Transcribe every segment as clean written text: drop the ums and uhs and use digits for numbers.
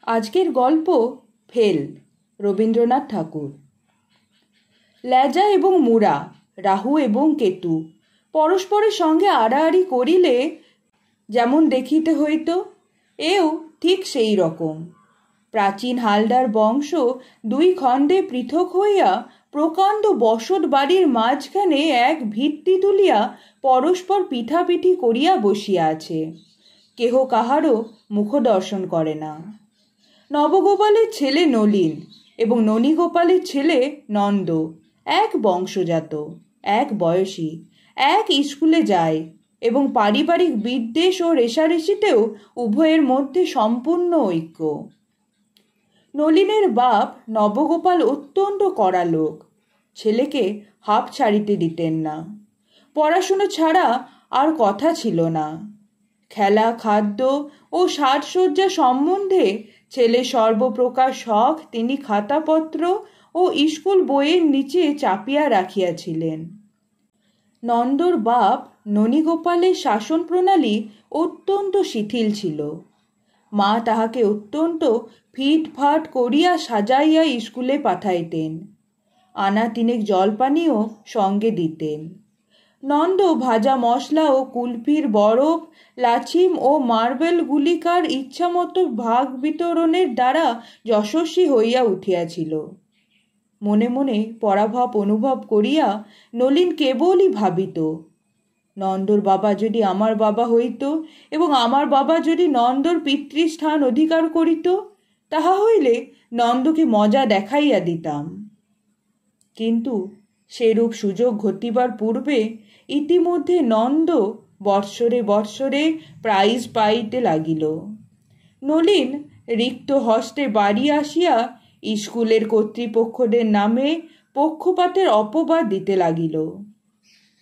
আজকের গল্প ফেল, রবীন্দ্রনাথ ঠাকুর। লেজা এবং মুড়া, রাহু এবং কেতু পরস্পরের সঙ্গে আড়াআড়ি করিলে যেমন দেখিতে হইত, এও ঠিক সেই রকম। প্রাচীন হালদার বংশ দুই খণ্ডে পৃথক হইয়া প্রকাণ্ড বসত বাড়ির মাঝখানে এক ভিত্তি তুলিয়া পরস্পর পিঠাপিঠি করিয়া বসিয়া আছে। কেহ কাহারও মুখদর্শন করে না। নবগোপালের ছেলে নলিন এবং ননীগোপালের ছেলে নন্দ এক বংশজাত, এক বয়সী, এক স্কুলে যায় এবং পারিবারিক বিদ্বেষ ও রেষারেষিতেও উভয়ের মধ্যে সম্পূর্ণ ঐক্য। নলিনের বাপ নবগোপাল অত্যন্ত কড়া লোক, ছেলেকে হাঁপ ছাড়িতে দিতেন না। পড়াশুনো ছাড়া আর কথা ছিল না। খেলা, খাদ্য ও সাজসজ্জা সম্বন্ধে ছেলে সর্বপ্রকার শখ তিনি খাতাপত্র ও স্কুল বইয়ের নিচে চাপিয়া রাখিয়াছিলেন। নন্দর বাপ ননীগোপালের শাসন প্রণালী অত্যন্ত শিথিল ছিল। মা তাহাকে অত্যন্ত ফিটফাট করিয়া সাজাইয়া স্কুলে পাঠাইতেন। আনা তিনেক জলপানিও সঙ্গে দিতেন। নন্দ ভাজা মশলা ও কুলফির বরফ, লাছিম ও মার্বেল গুলিকার ইচ্ছামতো ভাগ বিতরণের দ্বারা যশস্বী হইয়া উঠিয়াছিল। মনে মনে পরাভব অনুভব করিয়া নলিন কেবলই ভাবিত, নন্দর বাবা যদি আমার বাবা হইত এবং আমার বাবা যদি নন্দর পিতৃস্থান অধিকার করিত, তাহা হইলে নন্দকে মজা দেখাইয়া দিতাম। কিন্তু সেরূপ সুযোগ ঘটিবার পূর্বে ইতিমধ্যে নন্দ বৎসরে বৎসরে প্রাইজ পাইতে লাগিল। নলিন রিক্ত হস্তে বাড়ি আসিয়া স্কুলের কর্তৃপক্ষদের নামে পক্ষপাতের অপবাদ দিতে লাগিল।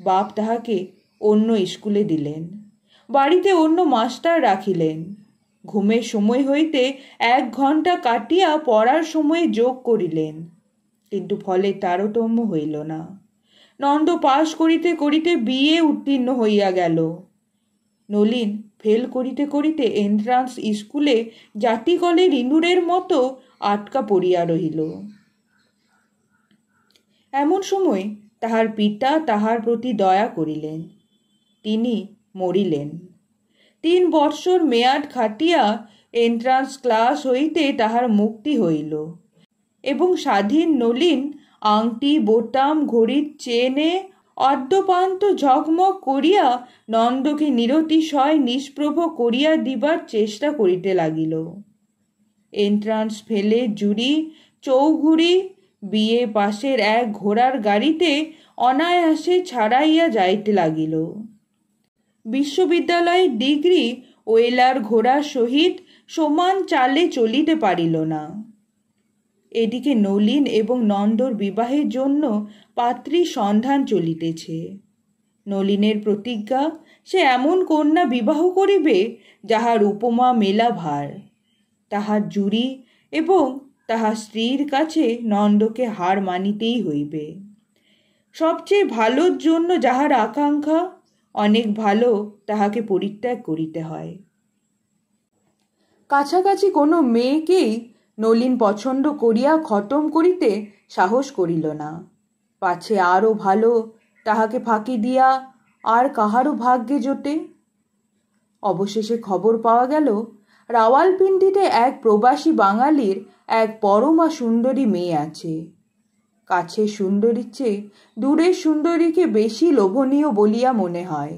বাপ তাহাকে অন্য স্কুলে দিলেন, বাড়িতে অন্য মাস্টার রাখিলেন। ঘুমের সময় হইতে 1 ঘণ্টা কাটিয়া পড়ার সময়ে যোগ করিলেন, কিন্তু ফলে তারতম্য হইল না। নন্দ পাশ করিতে করিতে বিয়ে উত্তীর্ণ হইয়া গেল। নলিন ফেল করিতে করিতে এন্ট্রান্স স্কুলে জাতিকলের ইঁদুরের মতো আটকা পড়িয়া রহিল। এমন সময় তাহার পিতা তাহার প্রতি দয়া করিলেন। তিনি মরিলেন। 3 বৎসর মেয়াদ খাটিয়া এন্ট্রান্স ক্লাস হইতে তাহার মুক্তি হইল এবং স্বাধীন নলিন আংটি, বোতাম, ঘড়ির চেনে অদ্যপান্ত ঝকমক করিয়া নন্দকে নিরতিশয় নিষ্প্রভ করিয়া দিবার চেষ্টা করিতে লাগিল। এন্ট্রান্স ফেলে জুড়ি, চৌঘুড়ি, বিয়ে পাশের এক ঘোড়ার গাড়িতে অনায়াসে ছাড়াইয়া যাইতে লাগিল। বিশ্ববিদ্যালয়ের ডিগ্রি ওয়েলার ঘোড়ার সহিত সমান চালে চলিতে পারিল না। এদিকে নলিন এবং নন্দর বিবাহের জন্য পাত্রীর সন্ধান চলিতেছে। নলিনের প্রতিজ্ঞা, সে এমন কন্যা বিবাহ করিবে যাহার উপমা মেলা ভার। তাহার জুড়ি এবং তাহার স্ত্রীর কাছে নন্দকে হার মানিতেই হইবে। সবচেয়ে ভালোর জন্য যাহার আকাঙ্ক্ষা, অনেক ভালো তাহাকে পরিত্যাগ করিতে হয়। কাছাকাছি কোনো মেয়েকেই নলিন পছন্দ করিয়া খতম করিতে সাহস করিল না। পাছে আরও ভালো তাহাকে ফাঁকি দিয়া আর কাহারও ভাগ্যে জোটে। অবশেষে খবর পাওয়া গেল, রাওয়ালপিন্ডিতে এক প্রবাসী বাঙালির এক পরমা সুন্দরী মেয়ে আছে। কাছের সুন্দরীর চেয়ে দূরের সুন্দরীকে বেশি লোভনীয় বলিয়া মনে হয়।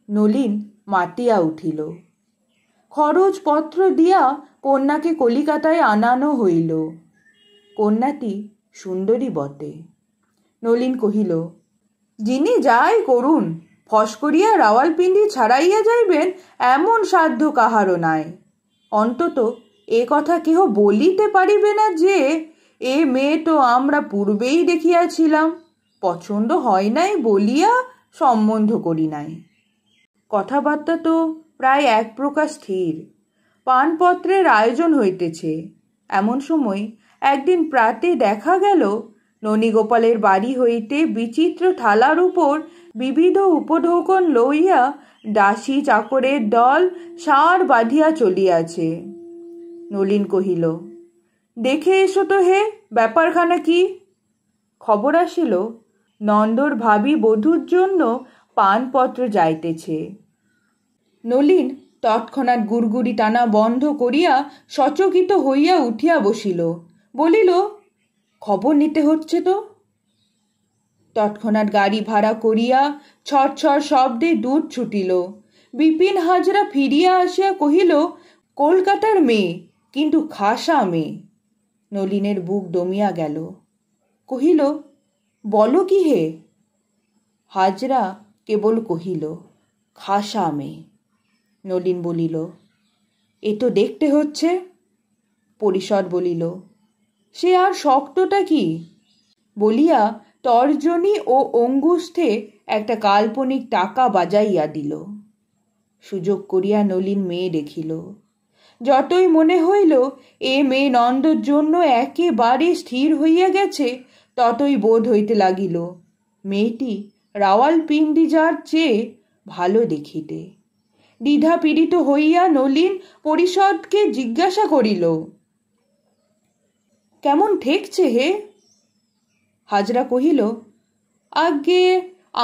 নলিন মাতিয়া উঠিল। খরচপত্র দিয়া কন্যাকে কলিকাতায় আনানো হইল। কন্যাটি সুন্দরী বটে। নলিন কহিল, যিনি যাই করুন, ফস করিয়া রাওয়ালপিন্ডি ছাড়াইয়া যাইবেন এমন সাধ্য কাহারও নাই। অন্তত এ কথা কেহ বলিতে পারিবে না যে এ মেয়ে তো আমরা পূর্বেই দেখিয়াছিলাম, পছন্দ হয় নাই বলিয়া সম্বন্ধ করি নাই। কথাবার্তা তো প্রায় এক প্রকার স্থির। পানপত্রের আয়োজন হইতেছে। এমন সময় একদিন প্রাতে দেখা গেল, ননীগোপালের বাড়ি হইতে বিচিত্র থালার উপর বিবিধ উপঢৌকন লইয়া দাসী চাকরের দল সার বাঁধিয়া চলিয়াছে। নলিন কহিল, দেখে এসো তো হে, ব্যাপারখানা কি? খবর আসিল, নন্দর ভাবি বধূর জন্য পানপত্র যাইতেছে। নলিন তৎক্ষণাৎ গুড়গুড়ি টানা বন্ধ করিয়া সচকিত হইয়া উঠিয়া বসিল, বলিল, খবর নিতে হচ্ছে তো। তৎক্ষণাৎ গাড়ি ভাড়া করিয়া ছড়ছড় শব্দে দূর ছুটিল। বিপিন হাজরা ফিরিয়া আসিয়া কহিল, কলকাতার মেয়ে, কিন্তু খাসা মেয়ে। নলিনের বুক দমিয়া গেল। কহিল, বলো কি হে? হাজরা কেবল কহিল, খাসা মেয়ে। নলিন বলিল, এ তো দেখতে হচ্ছে। পরিষদ বলিল, সে আর শক্তটা কি? বলিয়া তর্জনী ও অঙ্গুষ্ঠে একটা কাল্পনিক টাকা বাজাইয়া দিল। সুযোগ করিয়া নলিন মেয়ে দেখিল। যতই মনে হইল এ মেয়ে নন্দর জন্য একেবারে স্থির হইয়া গেছে, ততই বোধ হইতে লাগিল মেয়েটি রাওয়ালপিন্ডি যার চেয়ে ভালো দেখিতে। দ্বিধা পীড়িত হইয়া নলিন পরিষদকে জিজ্ঞাসা করিল, কেমন ঠেকছে হে? হাজরা কহিল, আজ্ঞে,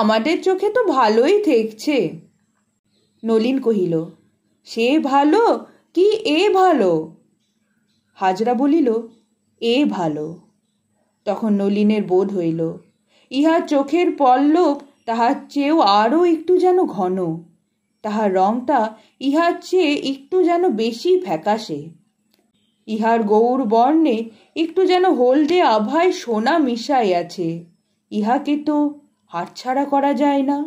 আমাদের চোখে তো ভালোই ঠেকছে। নলিন কহিল, সে ভালো কি এ ভালো? হাজরা বলিল, এ ভালো। তখন নলিনের বোধ হইল ইহার চোখের পল্লব তাহার চেয়েও আরও একটু যেন ঘন, তাহার রংটা ইহার চেয়ে একটু যেন বেশি ফ্যাকাশে, ইহার গৌর বর্ণে একটু যেন হলদে আভায় সোনা মিশাই আছে। ইহাকে তো হাতছাড়া করা যায় না।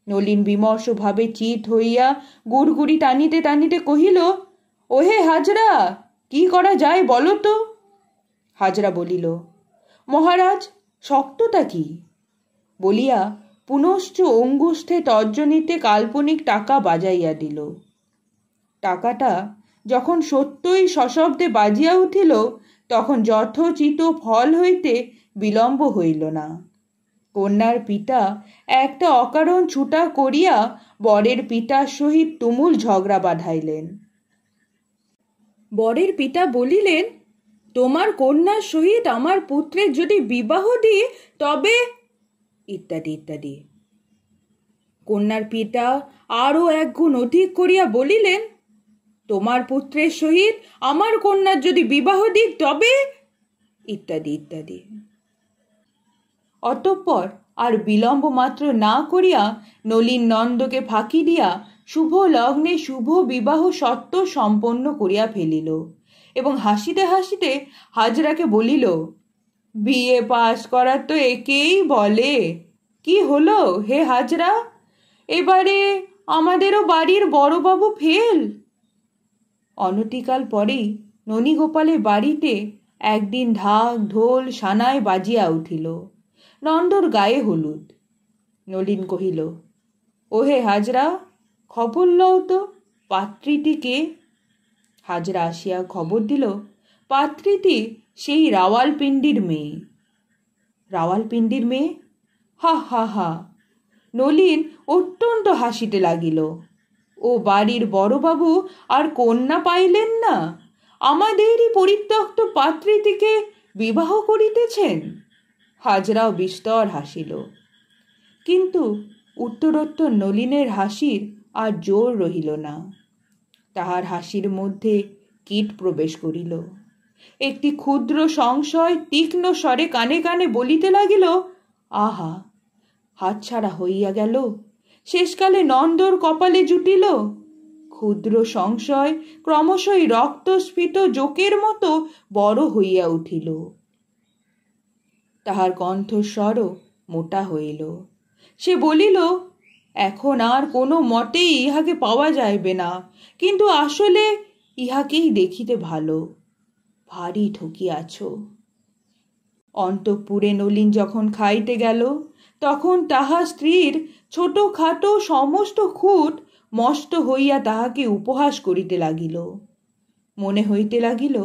নলিন বিমর্ষভাবে চিত হইয়া গুড়গুড়ি টানিতে টানিতে কহিল, ওহে হাজরা, কি করা যায় বলো তো? হাজরা বলিল, মহারাজ, শক্তটা কি? বলিয়া পুনশ্চ অঙ্গুষ্ঠে তর্জনীতে কাল্পনিক টাকা বাজাইয়া দিল। টাকাটা যখন সত্যই সশব্দে বাজিয়া উঠিল, তখন যথোচিত ফল হইতে বিলম্ব হইল না। কন্যার পিতা একটা অকারণ ছুটা করিয়া বরের পিতার সহিত তুমুল ঝগড়া বাঁধাইলেন। বরের পিতা বলিলেন, তোমার কন্যার সহিত আমার পুত্রের যদি বিবাহ দিই তবে, ইত্যাদি ইত্যাদি। কন্যার পিতা আরও একগুণ অধিক করিয়া বলিলেন, তোমার পুত্রের সহিত আমার কন্যার যদি বিবাহ দিই তবে, ইত্যাদি ইত্যাদি। অতঃপর আর বিলম্ব মাত্র না করিয়া নলিন নন্দকে ফাঁকি দিয়া শুভ লগ্নে শুভ বিবাহ সত্ত্ব সম্পন্ন করিয়া ফেলিল এবং হাসিতে হাসিতে হাজরাকে বলিল, বিয়ে পাশ করা তো একেই বলে। কি হলো হে হাজরা, এবারে আমাদেরও বাড়ির বড়বাবু ফেল। অনতিকাল পরেই ননীগোপালের বাড়িতে একদিন ঢাক ঢোল সানাই বাজিয়া উঠিল। নন্দর গায়ে হলুদ। নলিন কহিল, ওহে হাজরা, খবর লও তো, পাত্রীটি কে? হাজরা আসিয়া খবর দিল, পাত্রীটি সেই রাওয়ালপিন্ডির মেয়ে। রাওয়ালপিন্ডির মেয়ে? হা হা হা। নলিন অত্যন্ত হাসিতে লাগিল। ও বাড়ির বড়বাবু আর কন্যা পাইলেন না, আমাদেরই পরিত্যক্ত পাত্রীটিকে বিবাহ করিতেছেন। হাজরাও বিস্তর হাসিল, কিন্তু উত্তরোত্তর নলিনের হাসির আর জোর রহিল না। তাহার হাসির মধ্যে কীট প্রবেশ করিল। একটি ক্ষুদ্র সংশয় তীক্ষ্ণ স্বরে কানে কানে বলিতে লাগিল, আহা, হাতছাড়া হইয়া গেল, শেষকালে নন্দর কপালে জুটিল। ক্ষুদ্র সংশয় ক্রমশই রক্তস্ফীত জোকের মতো বড় হইয়া উঠিল। তাহার কণ্ঠস্বরও মোটা হইল। সে বলিল, এখন আর কোনো মতেই ইহাকে পাওয়া যাইবে না, কিন্তু আসলে ইহাকেই দেখিতে ভালো। ভারী ঠকিয়াছ। অন্তঃপুরে নলিন যখন খাইতে গেল, তখন তাহার স্ত্রীর ছোটখাটো সমস্ত খুঁট মস্ত হইয়া তাহাকে উপহাস করিতে লাগিল। মনে হইতে লাগিল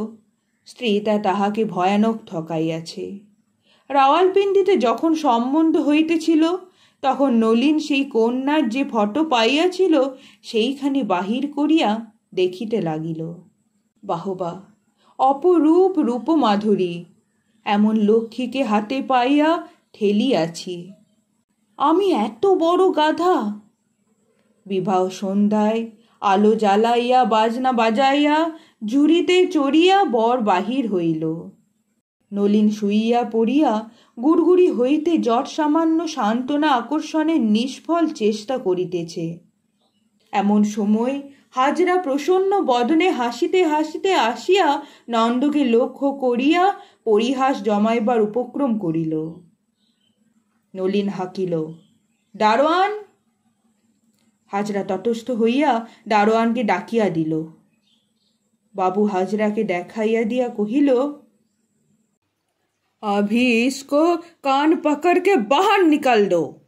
স্ত্রীটা তাহাকে ভয়ানক ঠকাইয়াছে। রাওয়ালপিন্ডিতে যখন সম্বন্ধ হইতেছিল, তখন নলিন সেই কন্যার যে ফটো পাইয়াছিল সেইখানে বাহির করিয়া দেখিতে লাগিল। বাহবা, অপরূপ রূপমাধুরী, এমন লক্ষ্মীকে হাতে পাইয়া ঠেলিয়াছি। আমি এত বড় গাধা! বিবাহ সন্ধ্যায় আলো জ্বালাইয়া বাজনা বাজাইয়া ঝুড়িতে চড়িয়া বর বাহির হইল। নলিন শুইয়া পড়িয়া গুড়গুড়ি হইতে যৎ সামান্য সান্ত্বনা আকর্ষণের নিষ্ফল চেষ্টা করিতেছে। এমন সময় হাজরা প্রসন্ন বদনে হাসিতে হাসিতে আসিয়া নন্দকে লক্ষ্য করিয়া পরিহাস জমাইবার উপক্রম করিল। নলিন হাকিল, দারোয়ান! হাজরা তটস্থ হইয়া দারোয়ানকে ডাকিয়া দিল। বাবু হাজরাকে দেখাইয়া দিয়া কহিল, अभी इसको कान पकड़ के बाहर निकाल दो।